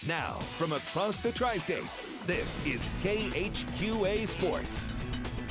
Now, from across the tri-states, this is KHQA Sports.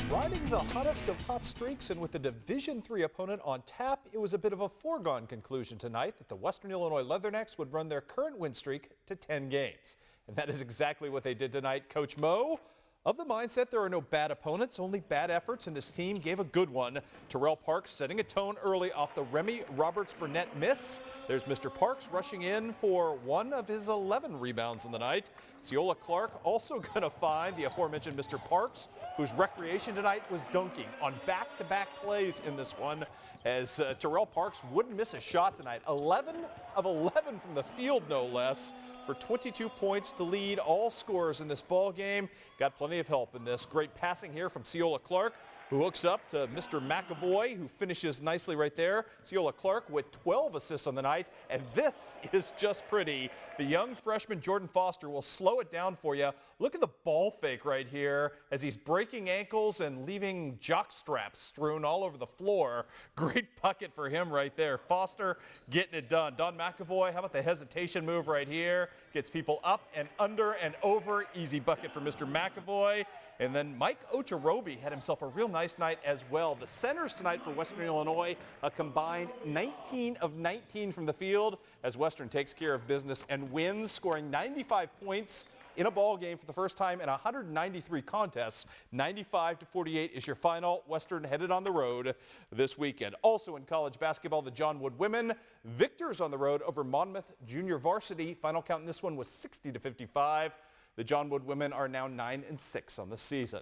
Riding the hottest of hot streaks and with a Division III opponent on tap, it was a bit of a foregone conclusion tonight that the Western Illinois Leathernecks would run their current win streak to 10 games. And that is exactly what they did tonight. Coach Mo, of the mindset there are no bad opponents, only bad efforts, and his team gave a good one. Terrell Parks setting a tone early off the Remy Roberts-Burnett miss. There's Mr. Parks rushing in for one of his 11 rebounds in the night. Ciola Clark also going to find the aforementioned Mr. Parks, whose recreation tonight was dunking on back-to-back plays in this one, as Terrell Parks wouldn't miss a shot tonight. 11 of 11 from the field, no less, for 22 points to lead all scorers in this ball game. Got plenty of help in this. Great passing here from Ciola Clark, who hooks up to Mr. McAvoy, who finishes nicely right there. Ciola Clark with 12 assists on the night, and this is just pretty. The young freshman Jordan Foster will slow it down for you. Look at the ball fake right here as he's breaking ankles and leaving jock straps strewn all over the floor. Great bucket for him right there. Foster getting it done. Don McAvoy, how about the hesitation move right here? Gets people up and under and over. Easy bucket for Mr. McAvoy. And then Mike Ocherobi had himself a real nice night as well. The centers tonight for Western Illinois, a combined 19 of 19 from the field as Western takes care of business and wins, scoring 95 points in a ball game for the first time in 193 contests. 95-48 is your final. Western headed on the road this weekend. Also in college basketball, the John Wood women, victors on the road over Monmouth Junior Varsity. Final count in this one was 60-55. The John Wood women are now 9-6 on the season.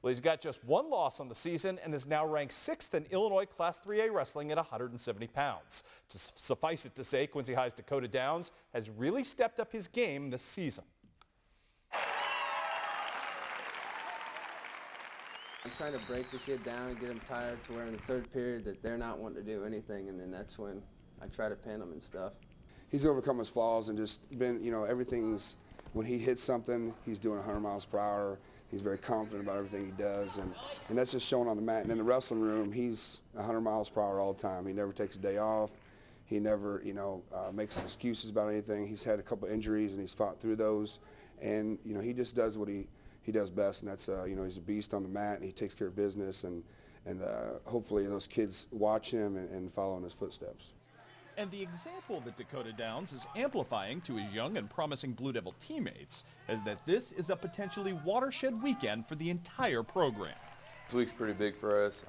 Well, he's got just one loss on the season and is now ranked 6th in Illinois Class 3A wrestling at 170 pounds. To suffice it to say, Quincy High's Dakota Downs has really stepped up his game this season. I'm trying to break the kid down and get him tired to where in the third period that they're not wanting to do anything, and then that's when I try to pin them and stuff. He's overcome his flaws and just been, everything's, when he hits something, he's doing 100 miles per hour. He's very confident about everything he does, and that's just shown on the mat. And in the wrestling room, he's 100 miles per hour all the time. He never takes a day off. He never, makes excuses about anything. He's had a couple injuries, and he's fought through those. And, he just does what he does best, and that's, he's a beast on the mat, and he takes care of business, and hopefully those kids watch him and follow in his footsteps. And the example that Dakota Downs is amplifying to his young and promising Blue Devil teammates is that this is a potentially watershed weekend for the entire program. This week's pretty big for us.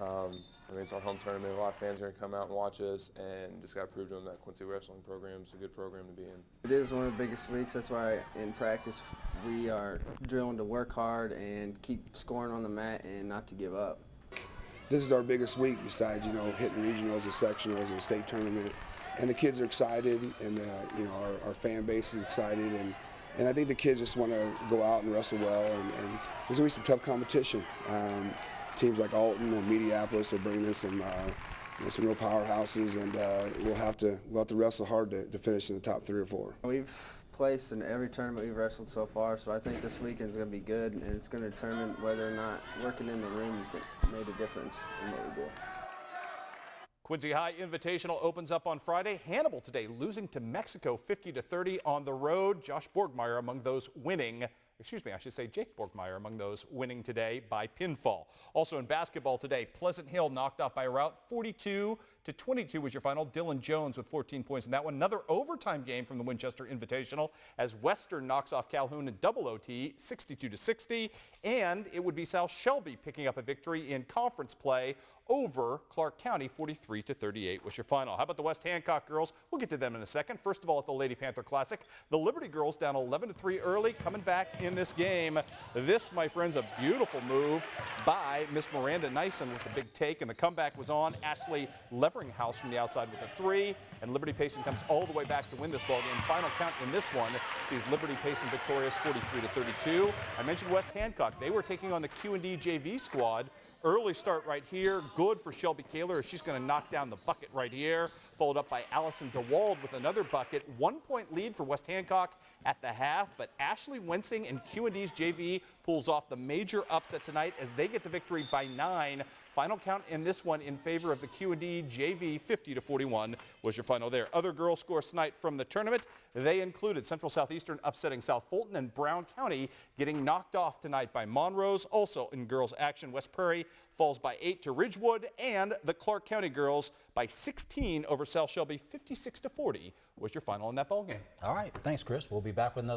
It's our home tournament. A lot of fans are going to come out and watch us, and just got to prove to them that Quincy Wrestling program is a good program to be in. It is one of the biggest weeks. That's why in practice we are drilling to work hard and keep scoring on the mat and not to give up. This is our biggest week besides, hitting regionals and sectionals and the state tournament. And the kids are excited, and our fan base is excited, and I think the kids just want to go out and wrestle well, and there's going to be some tough competition. Teams like Alton and Mediapolis are bringing in some real powerhouses, and we'll have to wrestle hard to finish in the top 3 or 4. We've placed in every tournament we've wrestled so far, so I think this weekend is going to be good, and it's going to determine whether or not working in the ring has made a difference in what we do. Quincy High Invitational opens up on Friday. Hannibal today losing to Mexico 50-30 on the road. Josh Borgmeyer among those winning. I should say Jake Borgmeyer among those winning today by pinfall. Also in basketball today, Pleasant Hill knocked off by a rout. 42-22 was your final. Dylan Jones with 14 points in that one. Another overtime game from the Winchester Invitational as Western knocks off Calhoun in double OT 62-60. And it would be South Shelby picking up a victory in conference play over Clark County. 43-38 was your final. How about the West Hancock girls? We'll get to them in a second. First of all, at the Lady Panther Classic, the Liberty girls down 11-3 early, coming back in this game. This, my friends, a beautiful move by Miss Miranda Nyson with the big take, and the comeback was on. Ashley Leveringhouse from the outside with a 3, and Liberty Payson comes all the way back to win this ball game. Final count in this one sees Liberty Payson victorious 43-32. I mentioned West Hancock. They were taking on the Q&D JV squad. Early start right here. Good for Shelby Kaler as she's going to knock down the bucket right here. followed up by Allison DeWald with another bucket. 1 point lead for West Hancock at the half, but Ashley Wensing and Q&D's JV pulls off the major upset tonight as they get the victory by 9. Final count in this one in favor of the Q&D JV, 50-41 was your final there. Other girls scores tonight from the tournament. They included Central Southeastern upsetting South Fulton and Brown County getting knocked off tonight by Monrose. Also in girls action, West Prairie falls by 8 to Ridgewood, and the Clark County girls by 16 over South Shelby, 56-40 was your final in that ball game. All right, thanks, Chris. We'll be back with another.